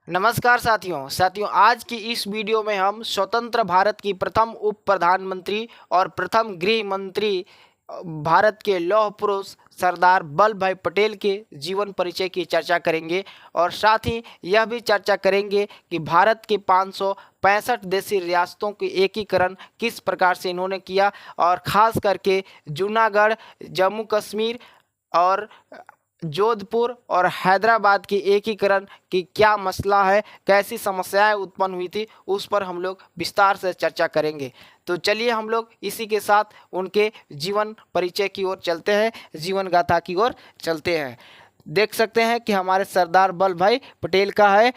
नमस्कार साथियों आज की इस वीडियो में हम स्वतंत्र भारत की प्रथम उप प्रधानमंत्री और प्रथम गृह मंत्री भारत के लौह पुरुष सरदार वल्लभ भाई पटेल के जीवन परिचय की चर्चा करेंगे और साथ ही यह भी चर्चा करेंगे कि भारत के 565 देशी रियासतों के एकीकरण किस प्रकार से इन्होंने किया और ख़ास करके जूनागढ़, जम्मू कश्मीर और जोधपुर और हैदराबाद के एकीकरण की क्या मसला है, कैसी समस्याएं उत्पन्न हुई थी, उस पर हम लोग विस्तार से चर्चा करेंगे। तो चलिए हम लोग इसी के साथ उनके जीवन परिचय की ओर चलते हैं, जीवन गाथा की ओर चलते हैं। देख सकते हैं कि हमारे सरदार वल्लभ भाई पटेल का है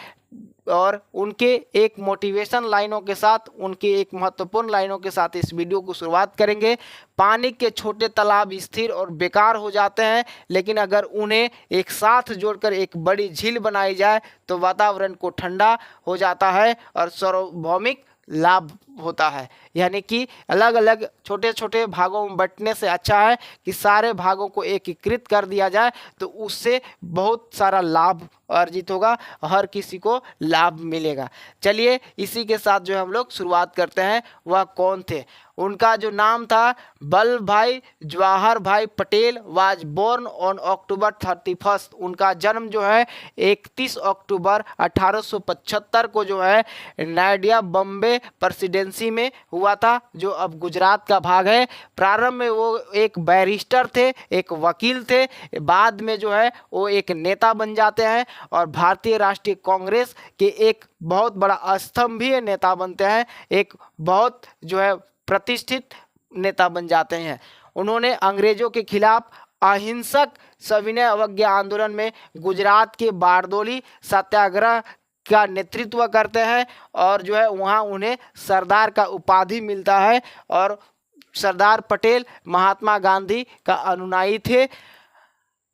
और उनके एक मोटिवेशन लाइनों के साथ, उनके एक महत्वपूर्ण लाइनों के साथ इस वीडियो को शुरुआत करेंगे। पानी के छोटे तालाब स्थिर और बेकार हो जाते हैं, लेकिन अगर उन्हें एक साथ जोड़कर एक बड़ी झील बनाई जाए तो वातावरण को ठंडा हो जाता है और सार्वभौमिक लाभ होता है। यानी कि अलग अलग छोटे छोटे भागों में बंटने से अच्छा है कि सारे भागों को एकीकृत कर दिया जाए, तो उससे बहुत सारा लाभ अर्जित होगा, हर किसी को लाभ मिलेगा। चलिए इसी के साथ जो हम लोग शुरुआत करते हैं। वह कौन थे? उनका जो नाम था Vallabh bhai Jawahar bhai Patel was born on October 31। उनका जन्म जो है 31 अक्टूबर 1875 को जो है नाइडिया बम्बे प्रेसिडेंसी में हुआ था, जो अब गुजरात का भाग है। प्रारंभ में वो एक बैरिस्टर थे, एक वकील थे। बाद में जो है वो एक नेता बन जाते हैं और भारतीय राष्ट्रीय कांग्रेस के एक बहुत बड़ा स्तंभीय नेता बनते हैं, एक बहुत जो है प्रतिष्ठित नेता बन जाते हैं। उन्होंने अंग्रेजों के खिलाफ अहिंसक सविनय अवज्ञा आंदोलन में गुजरात के बारदोली सत्याग्रह का नेतृत्व करते हैं और जो है वहाँ उन्हें सरदार का उपाधि मिलता है और सरदार पटेल महात्मा गांधी का अनुयायी थे।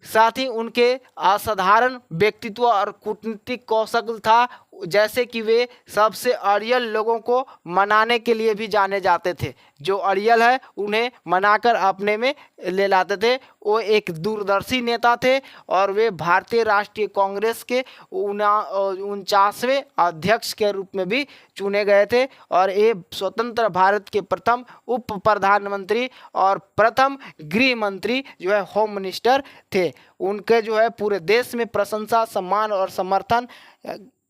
साथ ही उनके असाधारण व्यक्तित्व और कूटनीतिक कौशल था, जैसे कि वे सबसे अड़ियल लोगों को मनाने के लिए भी जाने जाते थे। जो अड़ियल है उन्हें मनाकर अपने में ले लाते थे। वो एक दूरदर्शी नेता थे और वे भारतीय राष्ट्रीय कांग्रेस के 49वें अध्यक्ष के रूप में भी चुने गए थे और ये स्वतंत्र भारत के प्रथम उप प्रधानमंत्री और प्रथम गृह मंत्री जो है होम मिनिस्टर थे। उनके जो है पूरे देश में प्रशंसा, सम्मान और समर्थन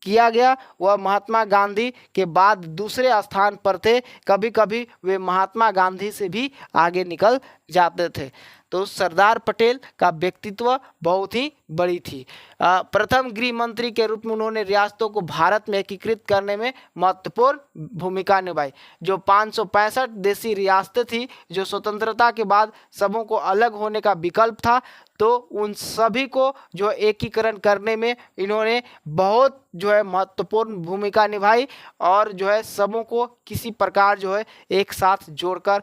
किया गया। वह महात्मा गांधी के बाद दूसरे स्थान पर थे, कभी कभी वे महात्मा गांधी से भी आगे निकल जाते थे। तो सरदार पटेल का व्यक्तित्व बहुत ही बड़ी थी। प्रथम गृह मंत्री के रूप में उन्होंने रियासतों को भारत में एकीकृत करने में महत्वपूर्ण भूमिका निभाई। जो 565 देशी रियासतें थी, जो स्वतंत्रता के बाद सबों को अलग होने का विकल्प था, तो उन सभी को जो एकीकरण करने में इन्होंने बहुत जो है महत्वपूर्ण भूमिका निभाई और जो है सबों को किसी प्रकार जो है एक साथ जोड़कर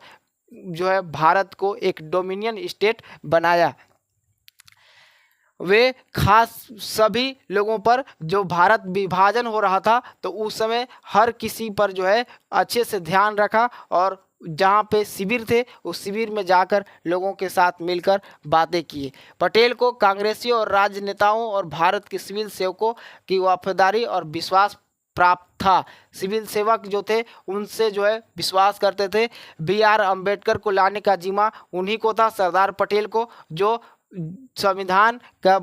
जो है भारत को एक डोमिनियन स्टेट बनाया। वे खास सभी लोगों पर, जो भारत विभाजन हो रहा था तो उस समय हर किसी पर जो है अच्छे से ध्यान रखा और जहाँ पे शिविर थे उस शिविर में जाकर लोगों के साथ मिलकर बातें किए। पटेल को कांग्रेसियों और राजनेताओं और भारत के सिविल सेवकों की वफादारी और विश्वास प्राप्त था। सिविल सेवक जो थे उनसे जो है विश्वास करते थे। BR अम्बेडकर को लाने का जिम्मा उन्हीं को था, सरदार पटेल को, जो संविधान का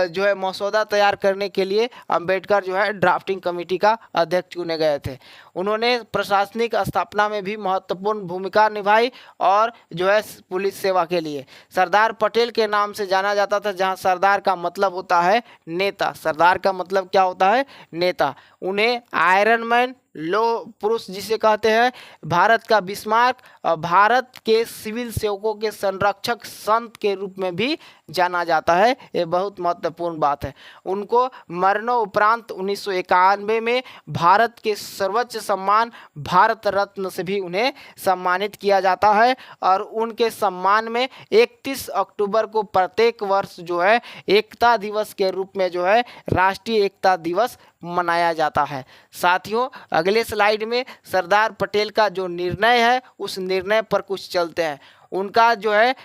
जो है मसौदा तैयार करने के लिए अंबेडकर जो है ड्राफ्टिंग कमेटी का अध्यक्ष चुने गए थे। उन्होंने प्रशासनिक स्थापना में भी महत्वपूर्ण भूमिका निभाई और जो है पुलिस सेवा के लिए सरदार पटेल के नाम से जाना जाता था, जहां सरदार का मतलब होता है नेता। सरदार का मतलब क्या होता है? नेता। उन्हें आयरन मैन, लौह पुरुष जिसे कहते हैं, भारत का बिस्मार्क और भारत के सिविल सेवकों के संरक्षक संत के रूप में भी जाना जाता है। ये बहुत महत्वपूर्ण बात है। उनको मरणोपरांत 1991 में भारत के सर्वोच्च सम्मान भारत रत्न से भी उन्हें सम्मानित किया जाता है और उनके सम्मान में 31 अक्टूबर को प्रत्येक वर्ष जो है एकता दिवस के रूप में जो है राष्ट्रीय एकता दिवस मनाया जाता है। साथियों, अगले स्लाइड में सरदार पटेल का जो निर्णय है उस निर्णय पर कुछ चलते हैं। उनका जो है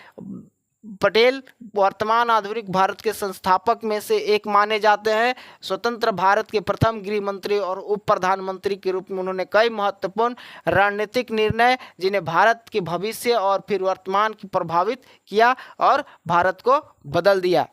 पटेल वर्तमान आधुनिक भारत के संस्थापक में से एक माने जाते हैं। स्वतंत्र भारत के प्रथम गृह मंत्री और उप प्रधानमंत्री के रूप में उन्होंने कई महत्वपूर्ण रणनीतिक निर्णय जिन्हें भारत के भविष्य और फिर वर्तमान की प्रभावित किया और भारत को बदल दिया।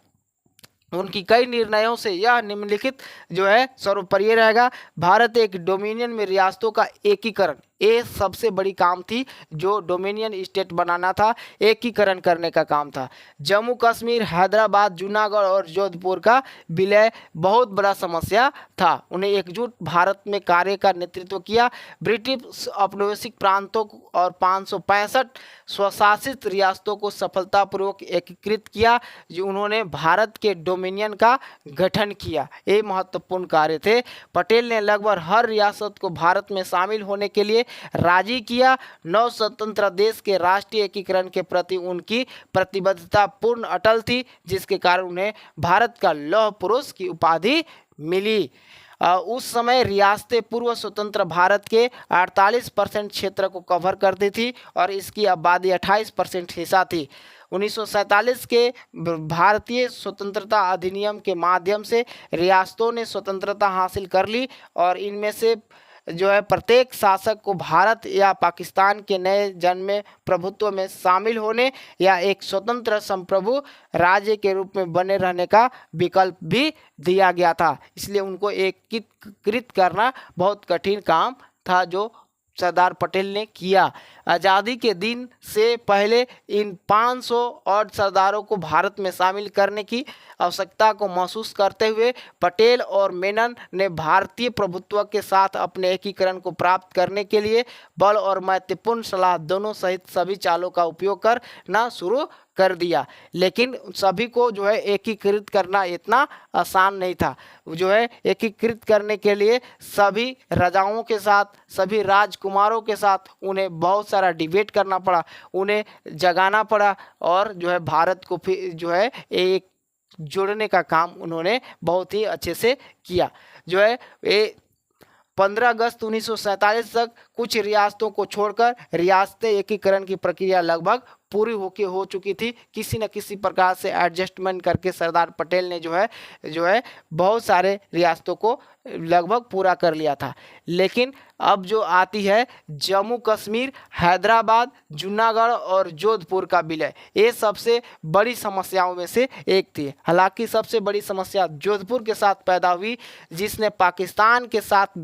उनकी कई निर्णयों से यह निम्नलिखित जो है सर्वोपरि रहेगा। भारत एक डोमिनियन में रियासतों का एकीकरण, ये सबसे बड़ी काम थी, जो डोमिनियन स्टेट बनाना था, एकीकरण करने का काम था। जम्मू कश्मीर, हैदराबाद, जूनागढ़ और जोधपुर का विलय बहुत बड़ा समस्या था। उन्हें एकजुट भारत में कार्य का नेतृत्व किया। ब्रिटिश औपनिवेशिक प्रांतों और 565 स्वशासित रियासतों को सफलतापूर्वक एकीकृत किया, जो उन्होंने भारत के डोमिनियन का गठन किया। ये महत्वपूर्ण कार्य थे। पटेल ने लगभग हर रियासत को भारत में शामिल होने के लिए राजी किया। नव स्वतंत्र देश के राष्ट्रीय एकीकरण के प्रति उनकी प्रतिबद्धता पूर्ण अटल थी, जिसके कारण उन्हें भारत का लौह पुरुष की उपाधि मिली। उस समय रियासतें पूर्व स्वतंत्र भारत के 48% क्षेत्र को कवर करती थी और इसकी आबादी 28% हिस्सा थी। 1947 के भारतीय स्वतंत्रता अधिनियम के माध्यम से रियासतों ने स्वतंत्रता हासिल कर ली और इनमें से जो है प्रत्येक शासक को भारत या पाकिस्तान के नए जन्मे प्रभुत्व में शामिल होने या एक स्वतंत्र संप्रभु राज्य के रूप में बने रहने का विकल्प भी दिया गया था। इसलिए उनको एकीकृत करना बहुत कठिन काम था, जो सरदार पटेल ने किया। आज़ादी के दिन से पहले इन 500 और सरदारों को भारत में शामिल करने की आवश्यकता को महसूस करते हुए पटेल और मेनन ने भारतीय प्रभुत्व के साथ अपने एकीकरण को प्राप्त करने के लिए बल और महत्वपूर्ण सलाह दोनों सहित सभी चालों का उपयोग करना शुरू कर दिया। लेकिन सभी को जो है एकीकृत करना इतना आसान नहीं था। जो है एकीकृत करने के लिए सभी राजाओं के साथ, सभी राजकुमारों के साथ उन्हें बहुत सारा डिबेट करना पड़ा, उन्हें जगाना पड़ा और जो है भारत को फिर जो है एक जोड़ने का काम उन्होंने बहुत ही अच्छे से किया। जो है 15 अगस्त 1947 तक कुछ रियासतों को छोड़कर रियासतें एकीकरण की प्रक्रिया लगभग पूरी हो चुकी थी। किसी न किसी प्रकार से एडजस्टमेंट करके सरदार पटेल ने जो है बहुत सारे रियासतों को लगभग पूरा कर लिया था। लेकिन अब जो आती है जम्मू कश्मीर, हैदराबाद, जूनागढ़ और जोधपुर का विलय, ये सबसे बड़ी समस्याओं में से एक थी। हालांकि सबसे बड़ी समस्या जोधपुर के साथ पैदा हुई, जिसने पाकिस्तान के साथ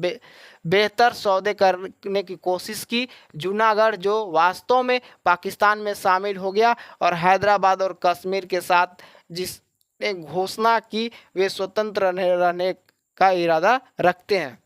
बेहतर सौदे करने की कोशिश की। जूनागढ़ जो वास्तव में पाकिस्तान में शामिल हो गया और हैदराबाद और कश्मीर के साथ जिसने घोषणा की वे स्वतंत्र रहने का इरादा रखते हैं।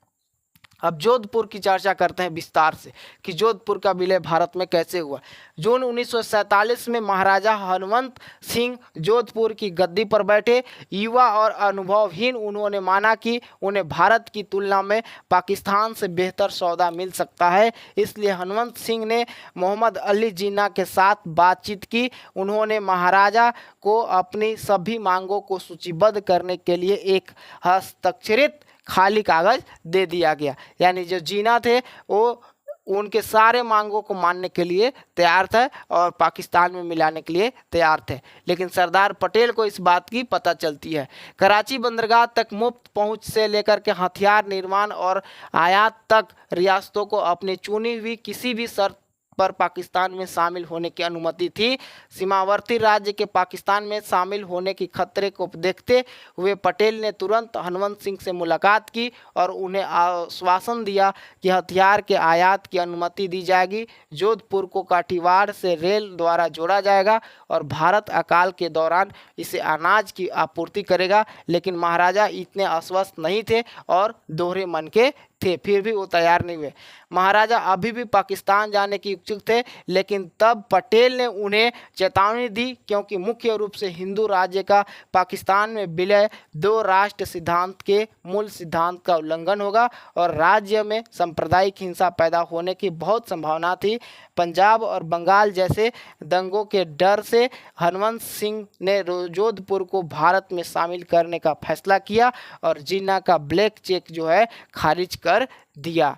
अब जोधपुर की चर्चा करते हैं विस्तार से कि जोधपुर का विलय भारत में कैसे हुआ। जून 1947 में महाराजा हनुमंत सिंह जोधपुर की गद्दी पर बैठे। युवा और अनुभवहीन उन्होंने माना कि उन्हें भारत की तुलना में पाकिस्तान से बेहतर सौदा मिल सकता है। इसलिए हनुमंत सिंह ने मोहम्मद अली जिन्ना के साथ बातचीत की। उन्होंने महाराजा को अपनी सभी मांगों को सूचीबद्ध करने के लिए एक हस्ताक्षरित खाली कागज दे दिया गया। यानी जो जीना थे वो उनके सारे मांगों को मानने के लिए तैयार थे और पाकिस्तान में मिलाने के लिए तैयार थे। लेकिन सरदार पटेल को इस बात की पता चलती है। कराची बंदरगाह तक मुफ्त पहुंच से लेकर के हथियार निर्माण और आयात तक रियासतों को अपनी चुनी हुई किसी भी शर्त पर पाकिस्तान में शामिल होने की अनुमति थी। सीमावर्ती राज्य के पाकिस्तान में शामिल होने की खतरे को देखते हुए पटेल ने तुरंत हनुमंत सिंह से मुलाकात की और उन्हें आश्वासन दिया कि हथियार के आयात की अनुमति दी जाएगी। जोधपुर को काठीवाड़ से रेल द्वारा जोड़ा जाएगा और भारत अकाल के दौरान इसे अनाज की आपूर्ति करेगा। लेकिन महाराजा इतने आश्वस्त नहीं थे और दोहरे मन के थे, फिर भी वो तैयार नहीं हुए। महाराजा अभी भी पाकिस्तान जाने की इच्छुक थे, लेकिन तब पटेल ने उन्हें चेतावनी दी क्योंकि मुख्य रूप से हिंदू राज्य का पाकिस्तान में विलय दो राष्ट्र सिद्धांत के मूल सिद्धांत का उल्लंघन होगा और राज्य में सांप्रदायिक हिंसा पैदा होने की बहुत संभावना थी। पंजाब और बंगाल जैसे दंगों के डर से हनुमंत सिंह ने जोधपुर को भारत में शामिल करने का फैसला किया और जिन्ना का ब्लैक चेक जो है खारिज कर दिया।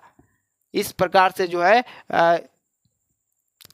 इस प्रकार से जो है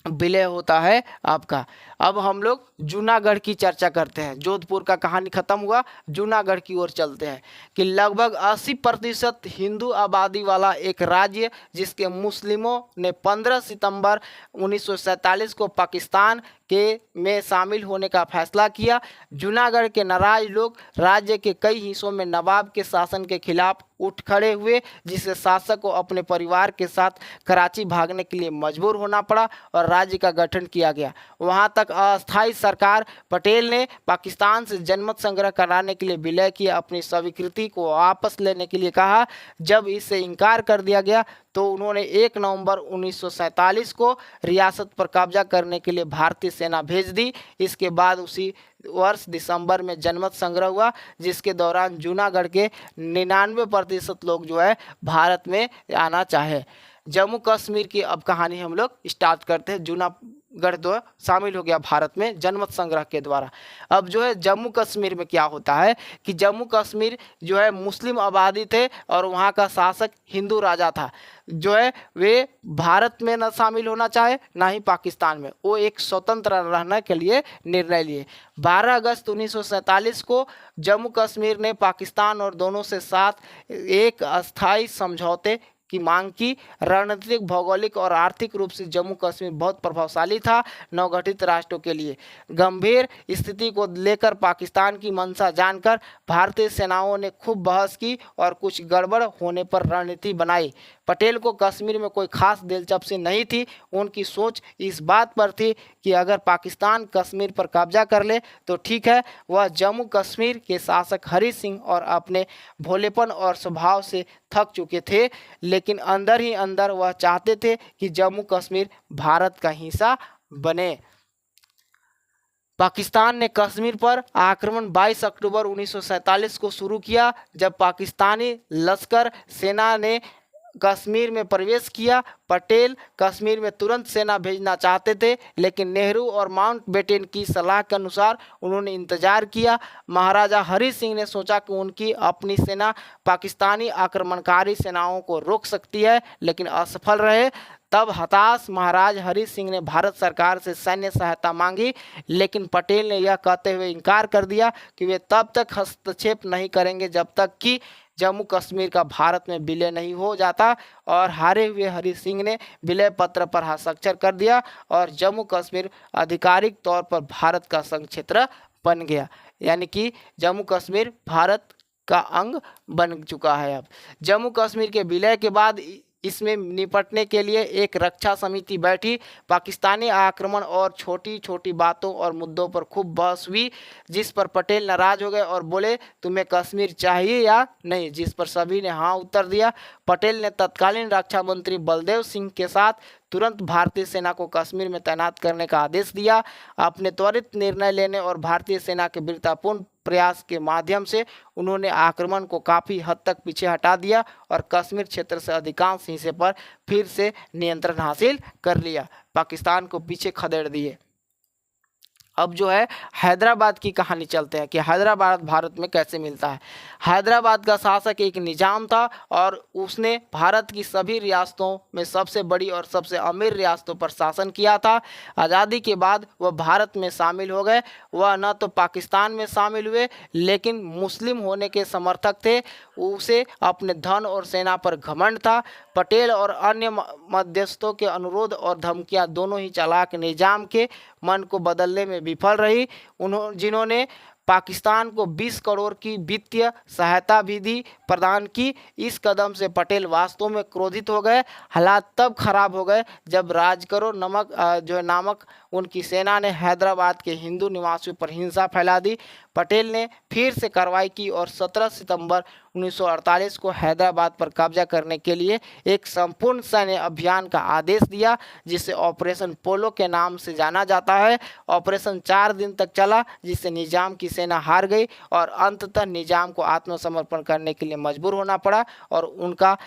विलय होता है आपका। अब हम लोग जूनागढ़ की चर्चा करते हैं। जोधपुर का कहानी खत्म हुआ, जूनागढ़ की ओर चलते हैं कि लगभग 80% हिंदू आबादी वाला एक राज्य जिसके मुस्लिमों ने 15 सितंबर 1947 को पाकिस्तान के में शामिल होने का फैसला किया। जूनागढ़ के नाराज लोग राज्य के कई हिस्सों में नवाब के शासन के खिलाफ उठ खड़े हुए, जिससे शासक को अपने परिवार के साथ कराची भागने के लिए मजबूर होना पड़ा और राज्य का गठन किया गया। वहां तक अस्थायी सरकार पटेल ने पाकिस्तान से जनमत संग्रह कराने के लिए विलय किया, अपनी स्वीकृति को वापस लेने के लिए कहा। जब इससे इनकार कर दिया गया तो उन्होंने 1 नवंबर 1947 को रियासत पर कब्जा करने के लिए भारतीय सेना भेज दी। इसके बाद उसी वर्ष दिसंबर में जनमत संग्रह हुआ, जिसके दौरान जूनागढ़ के 99% लोग जो है भारत में आना चाहे। जम्मू कश्मीर की अब कहानी हम लोग स्टार्ट करते हैं। जूनागढ़ जो शामिल हो गया भारत में जनमत संग्रह के द्वारा। अब जो है जम्मू कश्मीर में क्या होता है कि जम्मू कश्मीर जो है मुस्लिम आबादी थे और वहाँ का शासक हिंदू राजा था, जो है वे भारत में न शामिल होना चाहे ना ही पाकिस्तान में, वो एक स्वतंत्र रहने के लिए निर्णय लिए। 12 अगस्त 1947 को जम्मू कश्मीर ने पाकिस्तान और दोनों से साथ एक अस्थायी समझौते की मांग की। रणनीतिक, भौगोलिक और आर्थिक रूप से जम्मू कश्मीर बहुत प्रभावशाली था नवगठित राष्ट्रों के लिए। गंभीर स्थिति को लेकर पाकिस्तान की मंशा जानकर भारतीय सेनाओं ने खूब बहस की और कुछ गड़बड़ होने पर रणनीति बनाई। पटेल को कश्मीर में कोई खास दिलचस्पी नहीं थी। उनकी सोच इस बात पर थी कि अगर पाकिस्तान कश्मीर पर कब्जा कर ले तो ठीक है। वह जम्मू कश्मीर के शासक हरि सिंह और अपने भोलेपन और स्वभाव से थक चुके थे, लेकिन अंदर ही अंदर वह चाहते थे कि जम्मू कश्मीर भारत का हिस्सा बने। पाकिस्तान ने कश्मीर पर आक्रमण 22 अक्टूबर 1947 को शुरू किया, जब पाकिस्तानी लश्कर सेना ने कश्मीर में प्रवेश किया। पटेल कश्मीर में तुरंत सेना भेजना चाहते थे, लेकिन नेहरू और माउंटबेटन की सलाह के अनुसार उन्होंने इंतजार किया। महाराजा हरि सिंह ने सोचा कि उनकी अपनी सेना पाकिस्तानी आक्रमणकारी सेनाओं को रोक सकती है, लेकिन असफल रहे। तब हताश महाराज हरि सिंह ने भारत सरकार से सैन्य सहायता मांगी, लेकिन पटेल ने यह कहते हुए इनकार कर दिया कि वे तब तक हस्तक्षेप नहीं करेंगे जब तक कि जम्मू कश्मीर का भारत में विलय नहीं हो जाता। और हारे हुए हरि सिंह ने विलय पत्र पर हस्ताक्षर कर दिया और जम्मू कश्मीर आधिकारिक तौर पर भारत का संघ क्षेत्र बन गया, यानी कि जम्मू कश्मीर भारत का अंग बन चुका है। अब जम्मू कश्मीर के विलय के बाद इसमें निपटने के लिए एक रक्षा समिति बैठी। पाकिस्तानी आक्रमण और छोटी छोटी बातों और मुद्दों पर खूब बहस हुई, जिस पर पटेल नाराज हो गए और बोले तुम्हें कश्मीर चाहिए या नहीं, जिस पर सभी ने हाँ उत्तर दिया। पटेल ने तत्कालीन रक्षा मंत्री बलदेव सिंह के साथ तुरंत भारतीय सेना को कश्मीर में तैनात करने का आदेश दिया। अपने त्वरित निर्णय लेने और भारतीय सेना के वीरतापूर्ण प्रयास के माध्यम से उन्होंने आक्रमण को काफ़ी हद तक पीछे हटा दिया और कश्मीर क्षेत्र से अधिकांश हिस्से पर फिर से नियंत्रण हासिल कर लिया, पाकिस्तान को पीछे खदेड़ दिए। अब जो है हैदराबाद की कहानी चलते हैं कि हैदराबाद भारत में कैसे मिलता है। हैदराबाद का शासक एक निजाम था और उसने भारत की सभी रियासतों में सबसे बड़ी और सबसे अमीर रियासतों पर शासन किया था। आज़ादी के बाद वह भारत में शामिल हो गए। वह न तो पाकिस्तान में शामिल हुए, लेकिन मुस्लिम होने के समर्थक थे। उसे अपने धन और सेना पर घमंड था। पटेल और अन्य मध्यस्थों के अनुरोध और धमकियां दोनों ही चालाक निजाम के मन को बदलने में विफल रही। जिन्होंने पाकिस्तान को 20 करोड़ की वित्तीय सहायता भी दी प्रदान की। इस कदम से पटेल वास्तव में क्रोधित हो गए। हालात तब खराब हो गए जब राजकरो नामक उनकी सेना ने हैदराबाद के हिंदू निवासियों पर हिंसा फैला दी। पटेल ने फिर से कार्रवाई की और 17 सितंबर 1948 को हैदराबाद पर कब्जा करने के लिए एक संपूर्ण सैन्य अभियान का आदेश दिया, जिसे ऑपरेशन पोलो के नाम से जाना जाता है। ऑपरेशन 4 दिन तक चला, जिससे निजाम की सेना हार गई और अंततः निजाम को आत्मसमर्पण करने के लिए मजबूर होना पड़ा और उनका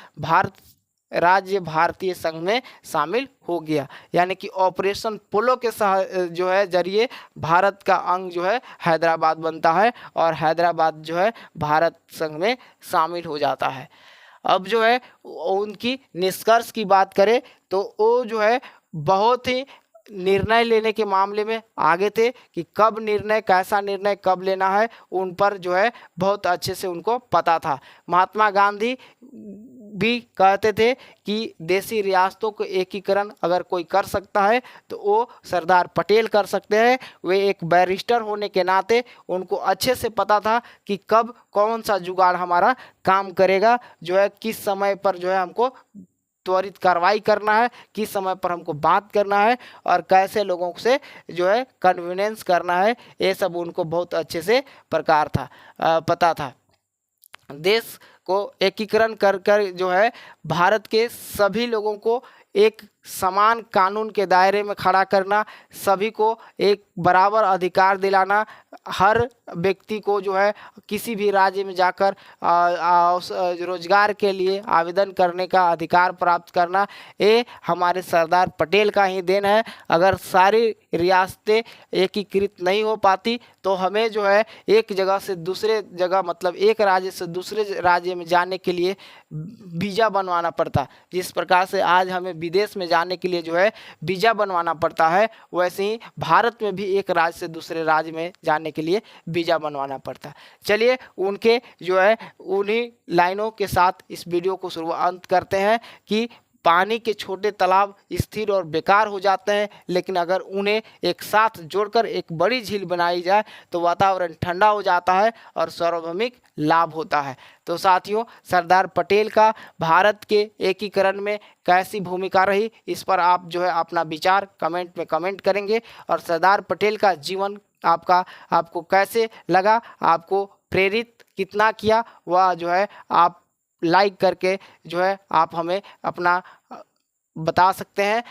राज्य भारतीय संघ में शामिल हो गया। यानी कि ऑपरेशन पोलो के जरिए भारत का अंग जो है हैदराबाद बनता है और हैदराबाद जो है भारत संघ में शामिल हो जाता है। अब जो है उनकी निष्कर्ष की बात करें तो वो जो है बहुत ही निर्णय लेने के मामले में आगे थे कि कब निर्णय, कैसा निर्णय कब लेना है, उन पर जो है बहुत अच्छे से उनको पता था। महात्मा गांधी भी कहते थे कि देशी रियासतों को एकीकरण अगर कोई कर सकता है तो वो सरदार पटेल कर सकते हैं। वे एक बैरिस्टर होने के नाते उनको अच्छे से पता था कि कब कौन सा जुगाड़ हमारा काम करेगा, जो है किस समय पर जो है हमको त्वरित कार्रवाई करना है, किस समय पर हमको बात करना है और कैसे लोगों से जो है कन्विनेंस करना है, ये सब उनको बहुत अच्छे से पता था। देश को एकीकरण कर कर जो है भारत के सभी लोगों को एक समान कानून के दायरे में खड़ा करना, सभी को एक बराबर अधिकार दिलाना, हर व्यक्ति को जो है किसी भी राज्य में जाकर रोजगार के लिए आवेदन करने का अधिकार प्राप्त करना, ये हमारे सरदार पटेल का ही देन है। अगर सारी रियासतें एकीकृत नहीं हो पाती तो हमें जो है एक जगह से दूसरे जगह, मतलब एक राज्य से दूसरे राज्य में जाने के लिए वीज़ा बनवाना पड़ता। जिस प्रकार से आज हमें विदेश में जाने के लिए जो है वीज़ा बनवाना पड़ता है, वैसे ही भारत में भी एक राज्य से दूसरे राज्य में जाने के लिए वीज़ा बनवाना पड़ता है। चलिए उनके जो है उन्हीं लाइनों के साथ इस वीडियो को अंत करते हैं कि पानी के छोटे तालाब स्थिर और बेकार हो जाते हैं, लेकिन अगर उन्हें एक साथ जोड़कर एक बड़ी झील बनाई जाए तो वातावरण ठंडा हो जाता है और सार्वभौमिक लाभ होता है। तो साथियों, सरदार पटेल का भारत के एकीकरण में कैसी भूमिका रही, इस पर आप जो है अपना विचार कमेंट में कमेंट करेंगे। और सरदार पटेल का जीवन आपको कैसे लगा, आपको प्रेरित कितना किया, वह जो है आप लाइक करके जो है आप हमें अपना बता सकते हैं।